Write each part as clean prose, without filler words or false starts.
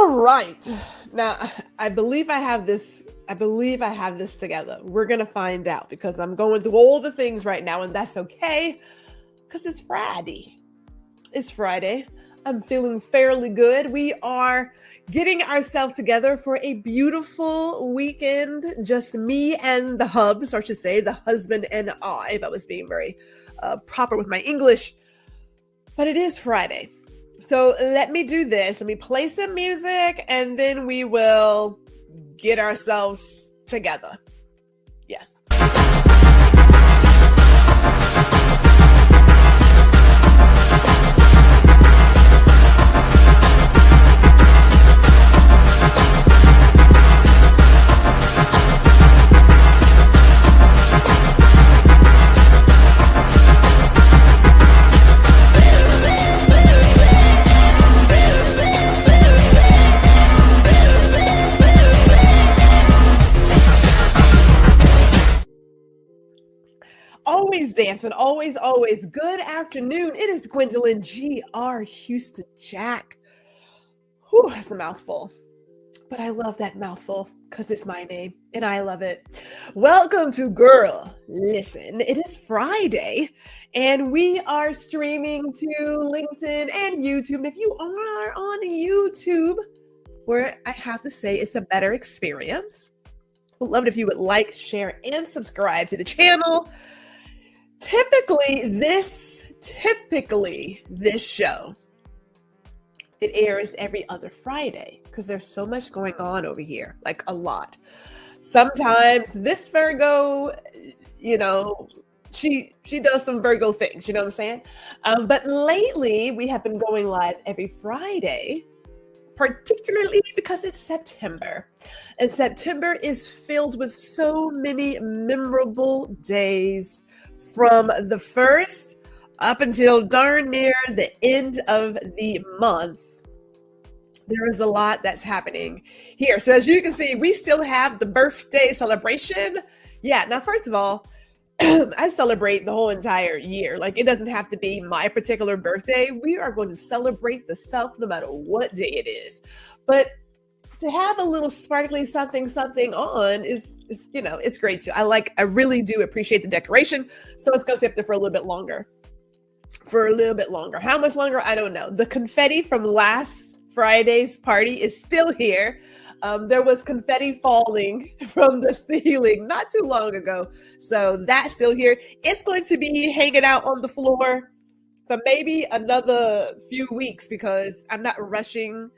All right. Now, I believe I have this. I believe I have this together. We're going to find out because I'm going through all the things right now, and that's okay because it's Friday. It's Friday. I'm feeling fairly good. We are getting ourselves together for a beautiful weekend. Just me and the hubs, or I should say the husband and I, if I was being very proper with my English. But it is Friday. So let me do this. Let me play some music and then we will get ourselves together. Yes. Always dancing, always. Good afternoon. It is Gwendolyn G.R. Houston Jack. Whew, that's a mouthful. But I love that mouthful because it's my name and I love it. Welcome to Guuuuurl Listen. It is Friday and we are streaming to LinkedIn and YouTube. If you are on YouTube, where I have to say it's a better experience, would love it if you would like, share, and subscribe to the channel. Typically this show, it airs every other Friday because there's so much going on over here, like a lot. Sometimes this Virgo, she does some Virgo things, you know what I'm saying? But lately we have been going live every Friday, particularly because it's September. And September is filled with so many memorable days from the first up until darn near the end of the month. There is a lot that's happening here. So as you can see, we still have the birthday celebration. Yeah, now first of all, I celebrate the whole entire year. Like, it doesn't have to be my particular birthday. We are going to celebrate the self no matter what day it is. But to have a little sparkly something on is it's great too. I really do appreciate the decoration. So it's going to stay up there for a little bit longer. How much longer? I don't know. The confetti from last Friday's party is still here. There was confetti falling from the ceiling not too long ago. So that's still here. It's going to be hanging out on the floor for maybe another few weeks because I'm not rushing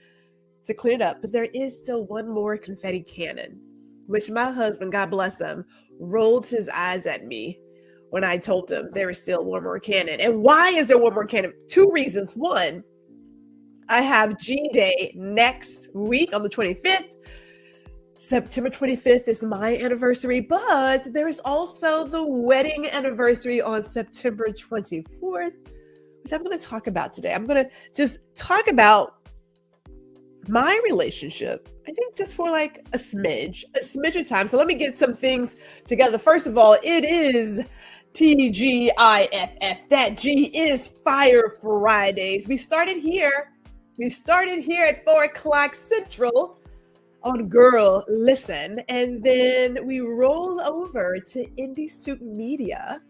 to clean it up. But there is still one more confetti cannon, which my husband, God bless him, rolled his eyes at me when I told him there is still one more cannon. And why is there one more cannon? Two reasons. One, I have G-Day next week on the 25th. September 25th is my anniversary, but there is also the wedding anniversary on September 24th, which I'm going to talk about today. I'm going to just talk about my relationship, I think just for like a smidge of time. So let me get some things together. First of all, it is TGIFF. That G is Fire Fridays. We started here at 4 o'clock Central on Guuuuurl Listen. And then we roll over to Indie Soup Media,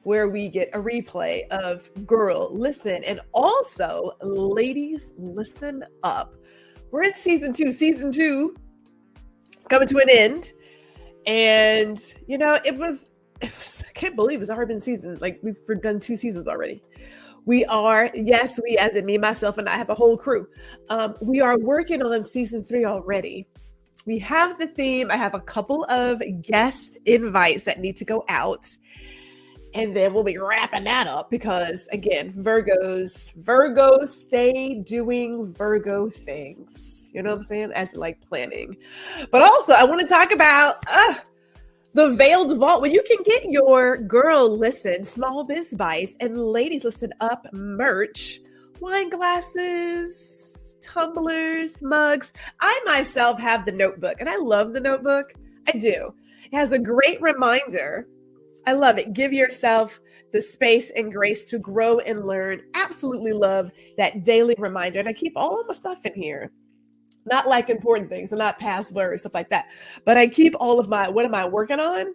where we get a replay of Guuuuurl Listen. And also, Ladies Listen Up. We're in season 2. Season 2 is coming to an end. And, it was I can't believe it's already been seasoned. Like, we've done 2 seasons already. We as in me, myself, and I have a whole crew. We are working on season 3 already. We have the theme. I have a couple of guest invites that need to go out. And then we'll be wrapping that up because, again, Virgos stay doing Virgo things. You know what I'm saying? As like planning. But also, I want to talk about the Veiled Vault, where you can get your Guuuuurl Listen, Small Biz Bites, and Ladies Listen Up merch, wine glasses, tumblers, mugs. I myself have the notebook, and I love the notebook. I do. It has a great reminder. I love it. Give yourself the space and grace to grow and learn. Absolutely love that daily reminder. And I keep all my stuff in here. Not like important things, so not passwords, stuff like that. But I keep all of my, what am I working on?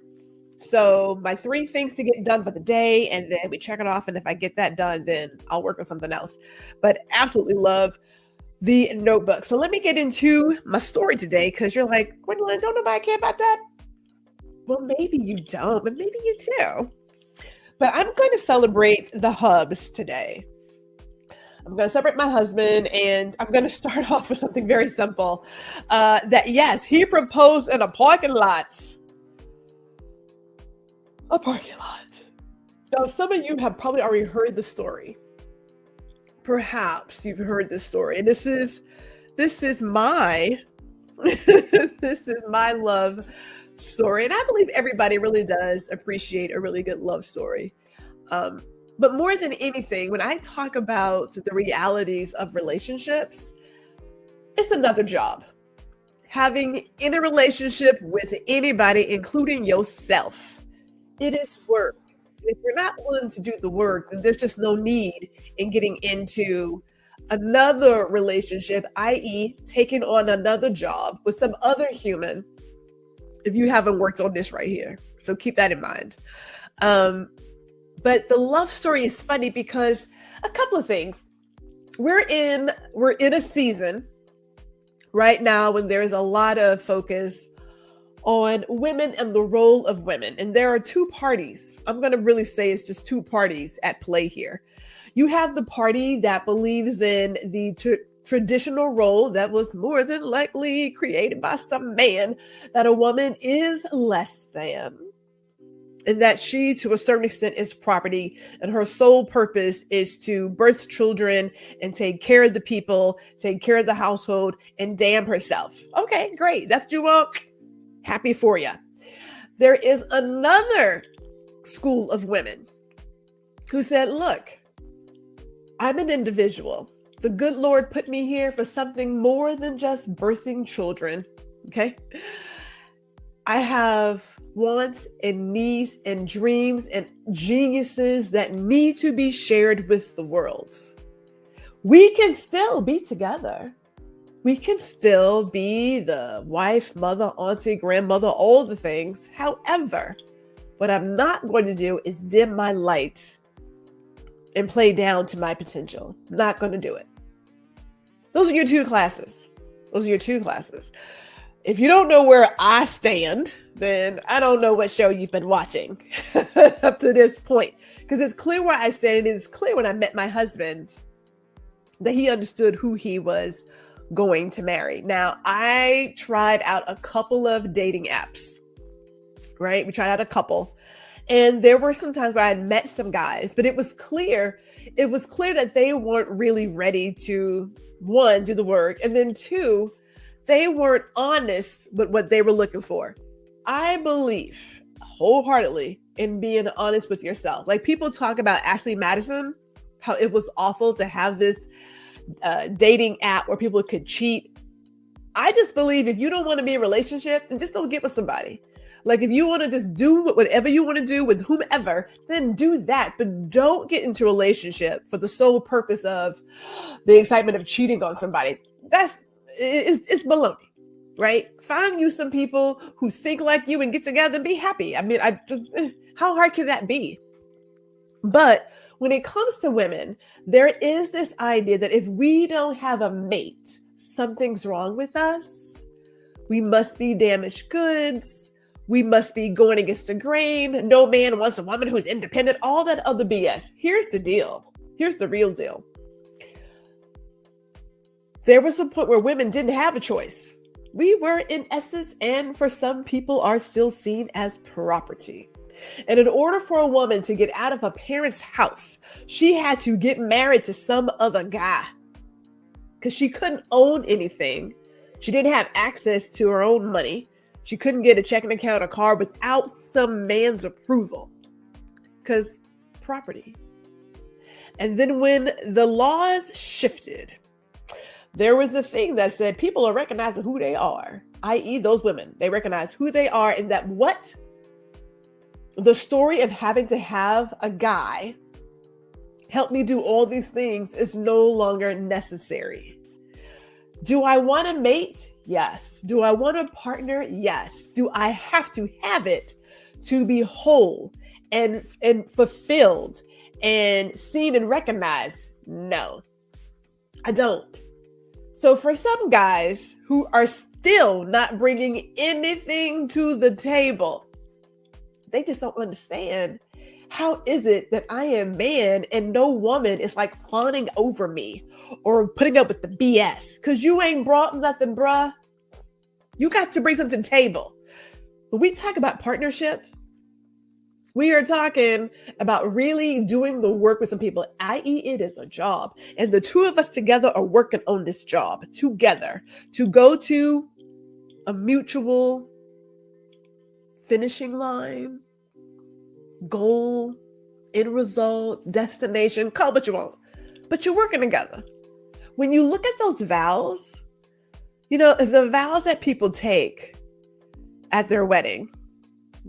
So my 3 things to get done for the day, and then we check it off. And if I get that done, then I'll work on something else. But absolutely love the notebook. So let me get into my story today, because you're like, Gwendolyn, don't nobody care about that? Well, maybe you don't, but maybe you do. But I'm going to celebrate the hubs today. I'm going to celebrate my husband, and I'm going to start off with something very simple. That yes, he proposed in a parking lot. A parking lot. Now, some of you have probably already heard the story. Perhaps you've heard this story. And this is my this is my love story. And I believe everybody really does appreciate a really good love story. But more than anything, when I talk about the realities of relationships, it's another job. Having in a relationship with anybody, including yourself, it is work. If you're not willing to do the work, then there's just no need in getting into another relationship, i.e., taking on another job with some other human, if you haven't worked on this right here. So keep that in mind. But the love story is funny because a couple of things. We're in a season right now when there is a lot of focus on women and the role of women. And there are 2 parties. I'm going to really say it's just 2 parties at play here. You have the party that believes in the traditional role that was more than likely created by some man, that a woman is less than, and that she, to a certain extent, is property, and her sole purpose is to birth children and take care of the people, take care of the household, and damn herself. Okay, great. That's what you want. Happy for you. There is another school of women who said, look, I'm an individual. The good Lord put me here for something more than just birthing children. Okay. I have wants and needs and dreams and geniuses that need to be shared with the world. We can still be together. We can still be the wife, mother, auntie, grandmother, all the things. However, what I'm not going to do is dim my light and play down to my potential. Not going to do it. Those are your 2 classes. If you don't know where I stand, then I don't know what show you've been watching up to this point. Because it's clear where I stand. It is clear when I met my husband that he understood who he was going to marry. Now, I tried out a couple of dating apps, right? We tried out a couple. And there were some times where I had met some guys, but it was clear that they weren't really ready to, 1, do the work, and then 2, they weren't honest with what they were looking for. I believe wholeheartedly in being honest with yourself. Like, people talk about Ashley Madison, how it was awful to have this dating app where people could cheat. I just believe if you don't want to be in a relationship, then just don't get with somebody. Like, if you want to just do whatever you want to do with whomever, then do that. But don't get into a relationship for the sole purpose of the excitement of cheating on somebody. It's baloney, right? Find you some people who think like you and get together and be happy. I mean, how hard can that be? But when it comes to women, there is this idea that if we don't have a mate, something's wrong with us. We must be damaged goods. We must be going against the grain. No man wants a woman who's independent, all that other BS. Here's the deal. Here's the real deal. There was a point where women didn't have a choice. We were, in essence, and for some people are still seen as property. And in order for a woman to get out of her parents' house, she had to get married to some other guy because she couldn't own anything. She didn't have access to her own money. She couldn't get a checking account or car without some man's approval because property. And then when the laws shifted, there was a thing that said people are recognizing who they are, i.e. those women. They recognize who they are, and that what the story of having to have a guy help me do all these things is no longer necessary. Do I want to mate? Yes. Do I want a partner? Yes. Do I have to have it to be whole and fulfilled and seen and recognized? No, I don't. So for some guys who are still not bringing anything to the table, they just don't understand. How is it that I am man and no woman is like fawning over me or putting up with the BS? Because you ain't brought nothing, bruh. You got to bring something to the table. When we talk about partnership, we are talking about really doing the work with some people, i.e. it is a job. And the two of us together are working on this job together to go to a mutual finishing line, goal, end results, destination, call it what you want, but you're working together. When you look at those vows, the vows that people take at their wedding,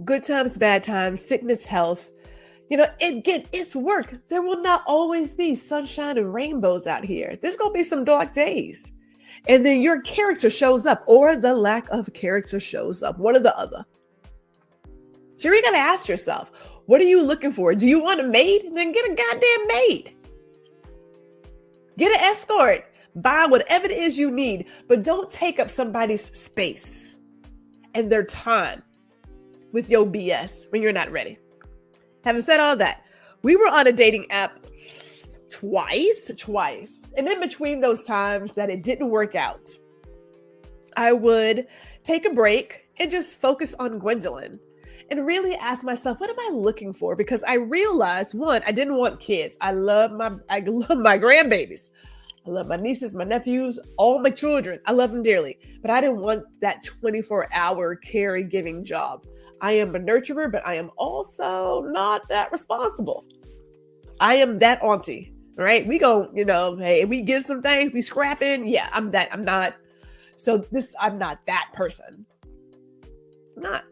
good times, bad times, sickness, health, it's work. There will not always be sunshine and rainbows out here. There's going to be some dark days. And then your character shows up or the lack of character shows up, one or the other. So you got to ask yourself, what are you looking for? Do you want a maid? Then get a goddamn maid. Get an escort. Buy whatever it is you need, but don't take up somebody's space and their time with your BS when you're not ready. Having said all that, we were on a dating app twice. And in between those times that it didn't work out, I would take a break and just focus on Gwendolyn. And really ask myself, what am I looking for? Because I realized, one, I didn't want kids. I love my grandbabies. I love my nieces, my nephews, all my children. I love them dearly. But I didn't want that 24-hour caregiving job. I am a nurturer, but I am also not that responsible. I am that auntie, right? We go, hey, we get some things, we scrapping. Yeah, I'm that. I'm not. So I'm not that person. I'm not.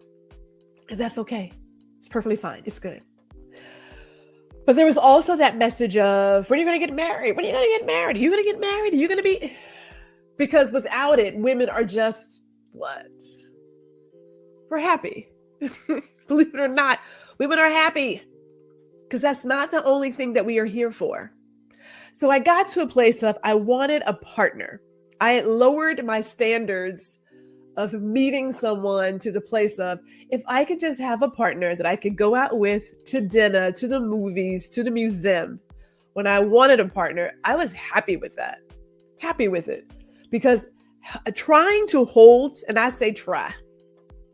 And that's okay. It's perfectly fine. It's good. But there was also that message of, when are you going to get married? When are you going to get married? Are you going to get married? Are you going to be? Because without it, women are just what? We're happy. Believe it or not, women are happy because that's not the only thing that we are here for. So I got to a place of, I wanted a partner. I had lowered my standards of meeting someone to the place of, if I could just have a partner that I could go out with to dinner, to the movies, to the museum. When I wanted a partner, I was happy with that. Happy with it. Because trying to hold, and I say try,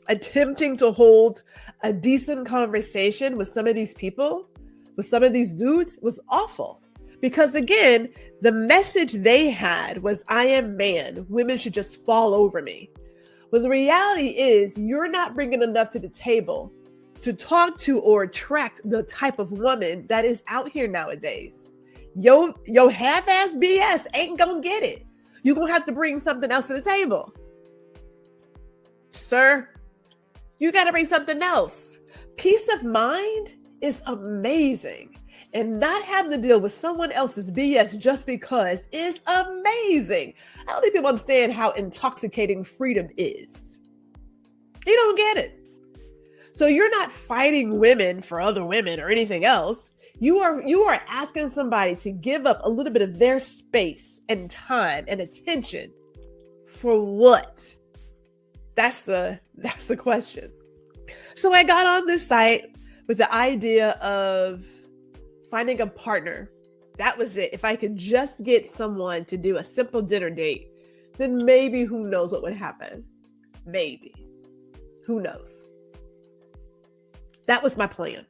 attempting to hold a decent conversation with some of these people, with some of these dudes, was awful. Because again, the message they had was, I am man. Women should just fall over me. Well, the reality is you're not bringing enough to the table to talk to or attract the type of woman that is out here nowadays. Yo half-ass BS ain't gonna get it. You're gonna have to bring something else to the table. Sir, you gotta bring something else. Peace of mind is amazing. And not having to deal with someone else's BS just because is amazing. I don't think people understand how intoxicating freedom is. You don't get it. So you're not fighting women for other women or anything else. You are asking somebody to give up a little bit of their space and time and attention for what? That's the question. So I got on this site with the idea of finding a partner. That was it. If I could just get someone to do a simple dinner date, then maybe who knows what would happen. Maybe. Who knows? That was my plan.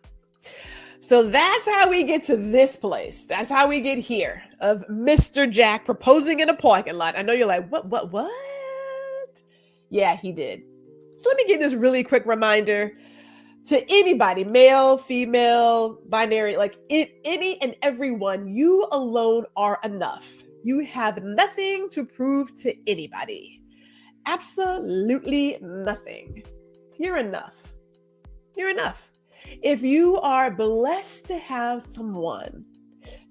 So that's how we get to this place. That's how we get here of Mr. Jack proposing in a parking lot. I know you're like, what? Yeah, he did. So let me give this really quick reminder to anybody, male, female, binary, like any and everyone. You alone are enough. You have nothing to prove to anybody. Absolutely nothing. You're enough. You're enough. If you are blessed to have someone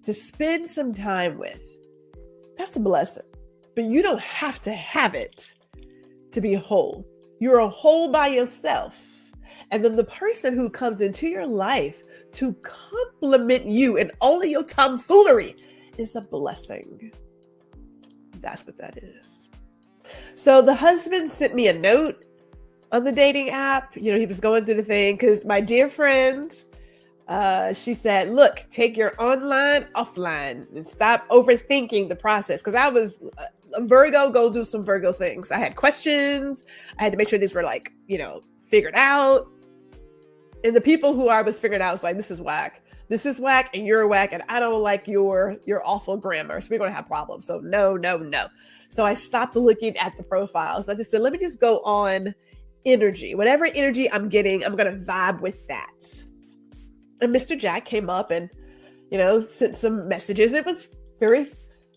to spend some time with, that's a blessing. but you don't have to have it to be whole. You're a whole by yourself. And then the person who comes into your life to complement you and only your tomfoolery is a blessing. That's what that is. So the husband sent me a note on the dating app. You know, he was going through the thing because my dear friend, she said, look, take your online offline and stop overthinking the process. Because I was a Virgo, go do some Virgo things. I had questions. I had to make sure these were like, you know, figured out. And the people who I was figuring out was like, this is whack. This is whack and you're whack. And I don't like your awful grammar. So we're going to have problems. So no. So I stopped looking at the profiles. I just said, let me just go on energy. Whatever energy I'm getting, I'm going to vibe with that. And Mr. Jack came up and, you know, sent some messages. It was very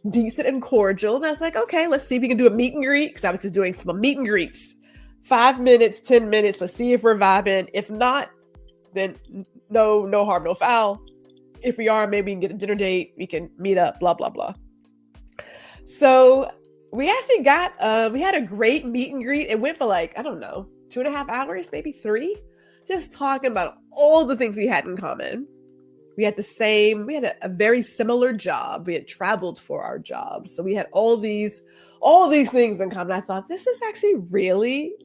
decent and cordial. And I was like, okay, let's see if we can do a meet and greet. Because I was just doing some meet and greets. 5 minutes, 10 minutes. Let's see if we're vibing. If not, then no harm, no foul. If we are, maybe we can get a dinner date. We can meet up, blah, blah, blah. So we actually got, we had a great meet and greet. It went for like, I don't know, 2.5 hours, maybe 3. Just talking about all the things we had in common. We had a very similar job. We had traveled for our jobs. So we had all these things in common. I thought this is actually really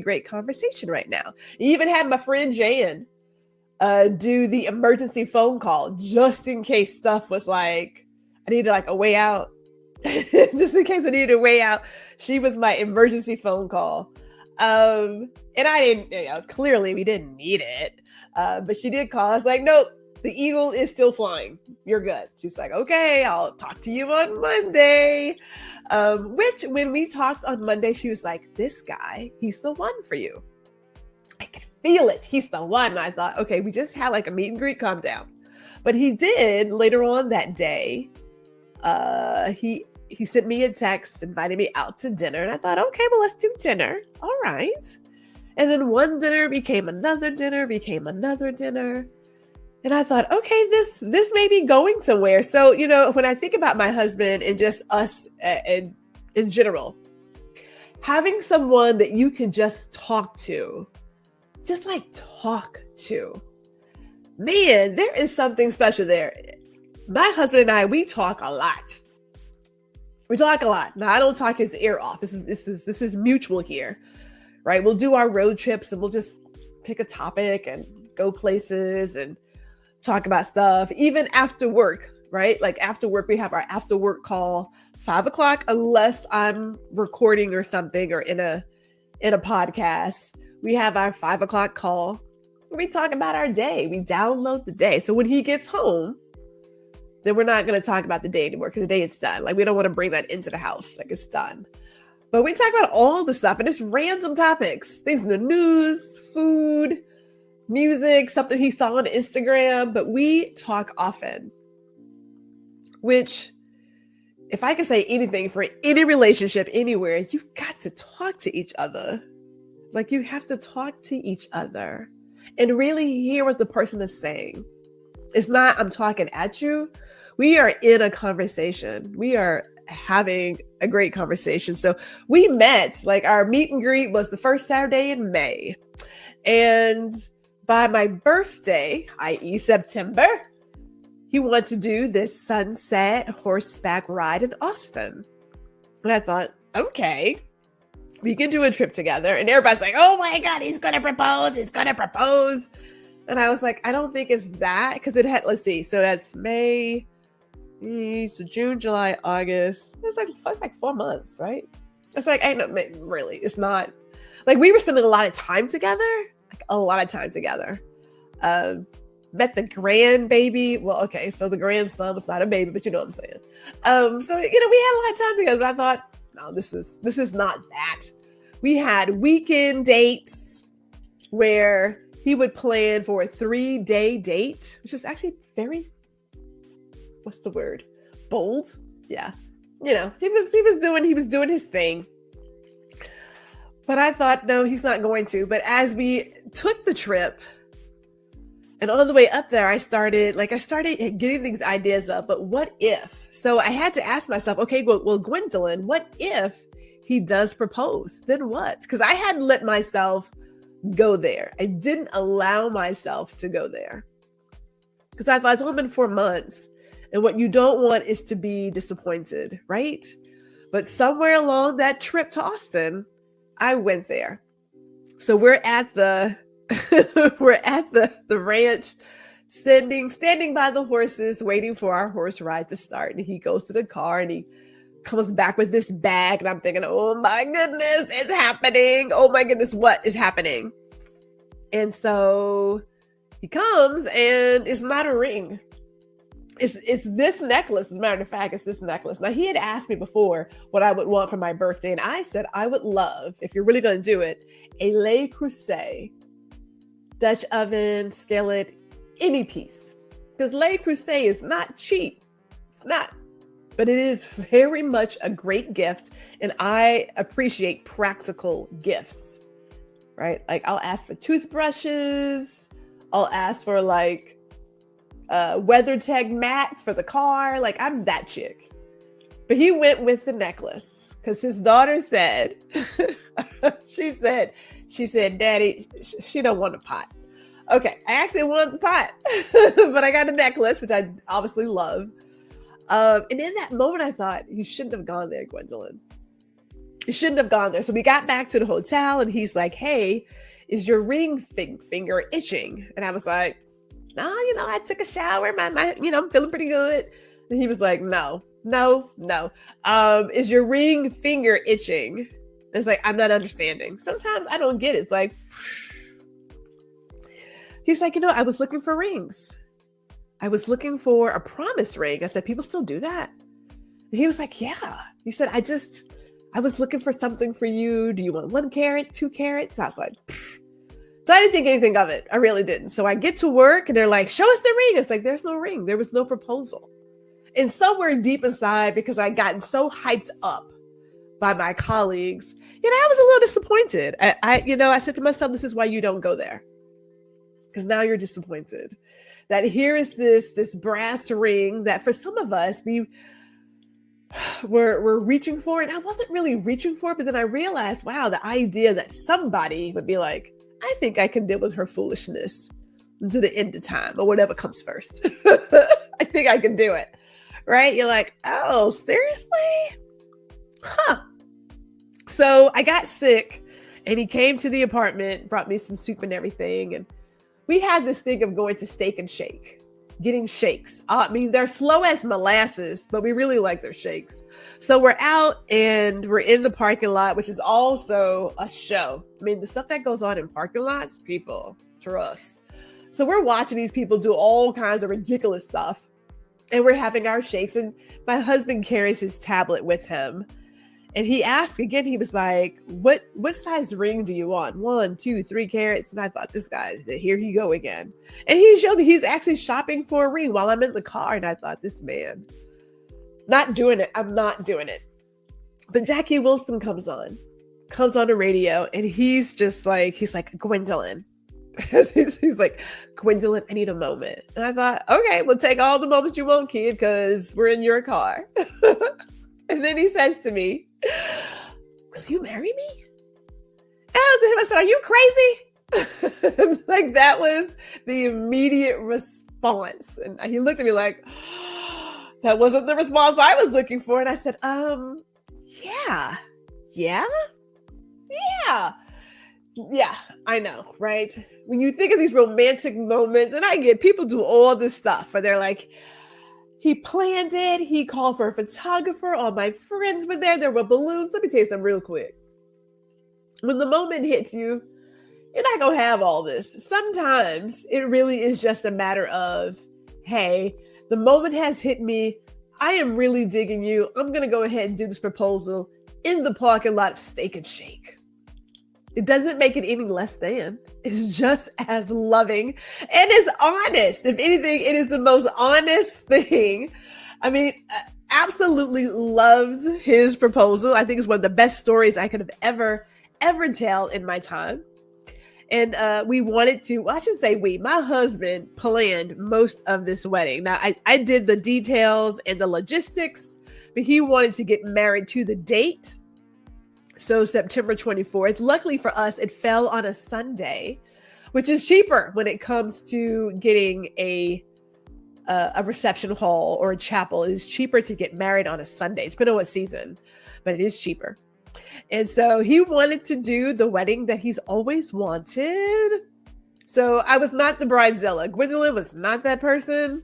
great conversation right now. You even had my friend Jan do the emergency phone call just in case stuff was like, I needed like a way out. Just in case I needed a way out. She was my emergency phone call. And I didn't, clearly we didn't need it. But she did call. I was like, nope, the eagle is still flying. You're good. She's like, okay, I'll talk to you on Monday. Which when we talked on Monday, she was like, this guy, he's the one for you. I could feel it. He's the one. And I thought, okay, we just had like a meet and greet, calm down. But he did later on that day. He sent me a text, invited me out to dinner. And I thought, okay, well, let's do dinner. All right. And then one dinner became another dinner, And I thought, okay, this may be going somewhere. So, you know, when I think about my husband and just us in general, having someone that you can just talk to, man, there is something special there. My husband and I, we talk a lot. Now, I don't talk his ear off. This is mutual here, right? We'll do our road trips and we'll just pick a topic and go places and talk about stuff, even after work, right? Like after work, we have our after work call, 5:00, unless I'm recording or something or in a podcast. We have our 5:00 call where we talk about our day. We download the day. So when he gets home, then we're not going to talk about the day anymore because the day is done. Like we don't want to bring that into the house. Like it's done. But we talk about all the stuff and it's random topics, things in the news, food, music, something he saw on Instagram. But we talk often, which if I can say anything for any relationship anywhere, you've got to talk to each other. Like you have to talk to each other and really hear what the person is saying. It's not, I'm talking at you. We are in a conversation. We are having a great conversation. So we met, like our meet and greet was the first Saturday in May. And by my birthday, i.e. September, he wanted to do this sunset horseback ride in Austin. And I thought, okay, we can do a trip together. And everybody's like, oh my God, he's going to propose. And I was like, I don't think it's that because it had, let's see. So that's May, so June, July, August. It's like 4 months, right? It's like, I know, really, it's not like we were spending a lot of time together, Met the grandbaby. Well, okay. So the grandson was not a baby, but you know what I'm saying? So, you know, we had a lot of time together, but I thought, no, this is not that. We had weekend dates where he would plan for a 3-day date, which is actually very, what's the word? Bold. Yeah. You know, he was doing his thing. But I thought, no, he's not going to. But as we took the trip And on the way up there, I started getting these ideas up, but what if? So I had to ask myself, okay, well, Gwendolyn, what if he does propose? Then what? Because I hadn't let myself go there. I didn't allow myself to go there. Because I thought it's only been 4 months. And what you don't want is to be disappointed, right? But somewhere along that trip to Austin, I went there. So we're at the ranch, standing by the horses, waiting for our horse ride to start. And he goes to the car and he comes back with this bag. And I'm thinking, oh my goodness, it's happening. Oh my goodness, what is happening? And so he comes and it's not a ring. It's this necklace. As a matter of fact, it's this necklace. Now, he had asked me before what I would want for my birthday. And I said, I would love, if you're really going to do it, a Le Creuset Dutch oven, skillet, any piece. Because Le Creuset is not cheap. It's not. But it is very much a great gift. And I appreciate practical gifts, right? Like I'll ask for toothbrushes. I'll ask for like WeatherTech mats for the car. Like I'm that chick. But he went with the necklace because his daughter said, she said, Daddy, she don't want a pot. Okay, I actually want the pot, but I got a necklace, which I obviously love. And in that moment, I thought, you shouldn't have gone there, Gwendolyn. You shouldn't have gone there. So we got back to the hotel and he's like, hey, is your ring finger itching? And I was like, no, I took a shower. My I'm feeling pretty good. And he was like, no. Is your ring finger itching? It's like, I'm not understanding. Sometimes I don't get it. It's like, he's like, I was looking for rings. I was looking for a promise ring. I said, people still do that? And he was like, yeah. He said, I was looking for something for you. Do you want 1 carat, 2 carats? I was like, pfft. So I didn't think anything of it. I really didn't. So I get to work and they're like, show us the ring. It's like, there's no ring. There was no proposal. And somewhere deep inside, because I'd gotten so hyped up by my colleagues, I was a little disappointed. I said to myself, this is why you don't go there. Because now you're disappointed that here is this brass ring that for some of us, we're reaching for. And I wasn't really reaching for it, but then I realized, wow, the idea that somebody would be like, I think I can deal with her foolishness to the end of time or whatever comes first. I think I can do it. Right? You're like, oh, seriously? Huh. So I got sick and he came to the apartment, brought me some soup and everything. And we had this thing of going to Steak and Shake, getting shakes. They're slow as molasses, but we really like their shakes. So we're out and we're in the parking lot, which is also a show. The stuff that goes on in parking lots, people trust. So we're watching these people do all kinds of ridiculous stuff. And we're having our shakes. And my husband carries his tablet with him. And he asked again, he was like, what size ring do you want? 1, 2, 3 carats. And I thought, this guy, here he go again. And he showed me he's actually shopping for a ring while I'm in the car. And I thought, this man, not doing it. I'm not doing it. But Jackie Wilson comes on the radio. And he's like, Gwendolyn. He's like, Gwendolyn, I need a moment. And I thought, okay, we'll take all the moments you want, kid, because we're in your car. And then he says to me, will you marry me? And I said, are you crazy? Like that was the immediate response. And he looked at me like, that wasn't the response I was looking for. And I said, yeah, I know, right? When you think of these romantic moments, and I get people do all this stuff, where they're like, he planned it. He called for a photographer. All my friends were there. There were balloons. Let me tell you something real quick. When the moment hits you, you're not going to have all this. Sometimes it really is just a matter of, hey, the moment has hit me. I am really digging you. I'm going to go ahead and do this proposal in the parking lot of Steak and Shake. It doesn't make it any less than. It's just as loving and as honest. If anything, it is the most honest thing. Absolutely loved his proposal. I think it's one of the best stories I could have ever tell in my time. And we wanted to, well, I should say my husband planned most of this wedding. Now, I did the details and the logistics, but he wanted to get married to the date. So September 24th. Luckily for us, it fell on a Sunday, which is cheaper when it comes to getting a reception hall or a chapel. It is cheaper to get married on a Sunday, depending on what season, but it is cheaper. And so he wanted to do the wedding that he's always wanted. So I was not the bridezilla. Gwendolyn was not that person.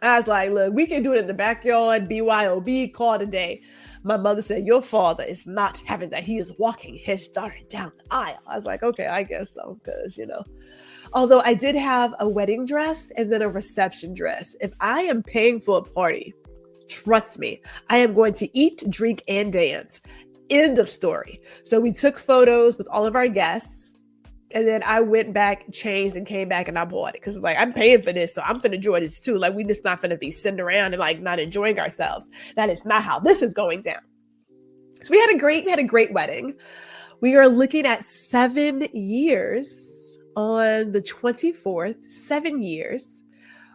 I was like, look, we can do it in the backyard, BYOB, call it a day. My mother said, your father is not having that. He is walking his daughter down the aisle. I was like, okay, I guess so, because, although I did have a wedding dress and then a reception dress. If I am paying for a party, trust me, I am going to eat, drink, and dance. End of story. So we took photos with all of our guests, and then I went back, changed, and came back and I bought it because it's like, I'm paying for this, so I'm gonna enjoy this too. Like, we just not gonna be sitting around and like not enjoying ourselves. That is not how this is going down. So we had a great wedding. We are looking at 7 years on the 24th, 7 years,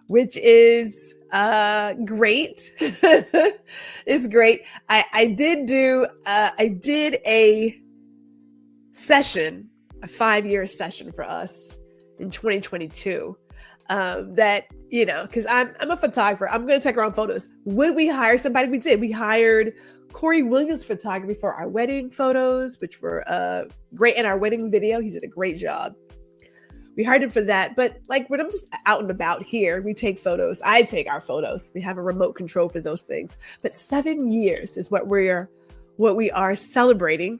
which is great. It's great. I did a session, a 5-year session for us in 2022. That, because I'm a photographer, I'm going to take our own photos. Would we hire somebody? We did. We hired Corey Williams Photography for our wedding photos, which were great. In our wedding video, he did a great job. We hired him for that. But like when I'm just out and about here, we take photos. I take our photos. We have a remote control for those things. But 7 years is what we are celebrating.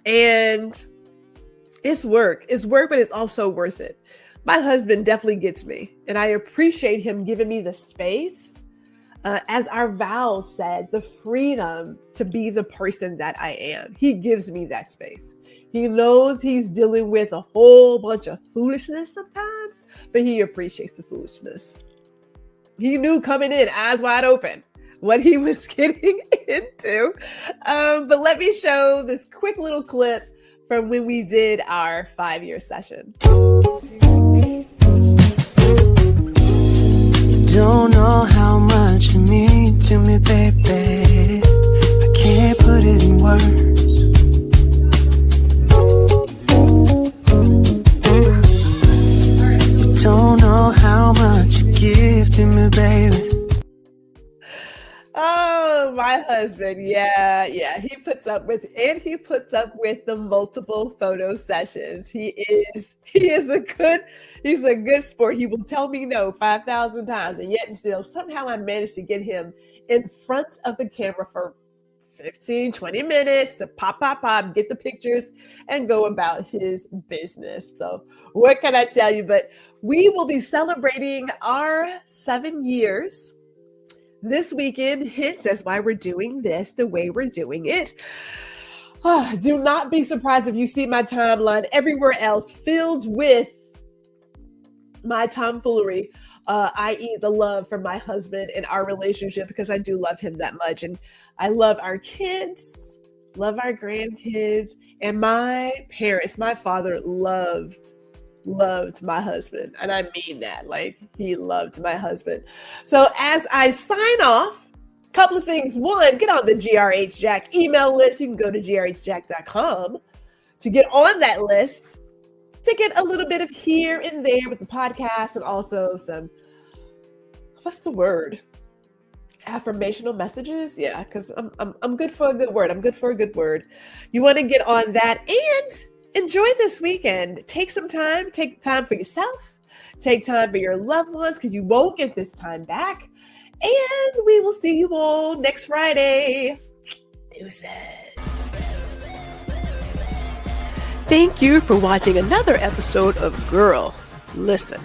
And it's work. It's work, but it's also worth it. My husband definitely gets me. And I appreciate him giving me the space. As our vows said, the freedom to be the person that I am. He gives me that space. He knows he's dealing with a whole bunch of foolishness sometimes, but he appreciates the foolishness. He knew coming in, eyes wide open, what he was getting into. But let me show this quick little clip from when we did our 5-year session. Don't know how much you mean to me, baby. I can't put it in words. You don't know how much you give to me, baby. Oh, my husband. Yeah. He puts up with the multiple photo sessions. He's a good sport. He will tell me no 5,000 times, and yet and still somehow I managed to get him in front of the camera for 15, 20 minutes to pop, get the pictures and go about his business. So what can I tell you? But we will be celebrating our 7 years this weekend, hence that's why we're doing this the way we're doing it. Do not be surprised if you see my timeline everywhere else filled with my tomfoolery, i.e. the love for my husband and our relationship, because I do love him that much. And I love our kids, love our grandkids, and my parents. My father loved my husband. And I mean that, like, he loved my husband. So as I sign off, a couple of things. One, get on the GRH Jack email list. You can go to grhjack.com to get on that list, to get a little bit of here and there with the podcast, and also some, what's the word? Affirmational messages. Yeah, because I'm good for a good word. I'm good for a good word. You want to get on that and enjoy this weekend. Take some time. Take time for yourself. Take time for your loved ones, because you won't get this time back. And we will see you all next Friday. Deuces. Thank you for watching another episode of Guuuuurl Listen.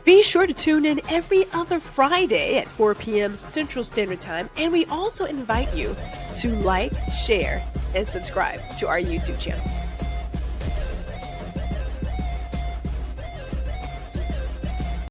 Be sure to tune in every other Friday at 4 p.m. Central Standard Time. And we also invite you to like, share, and subscribe to our YouTube channel.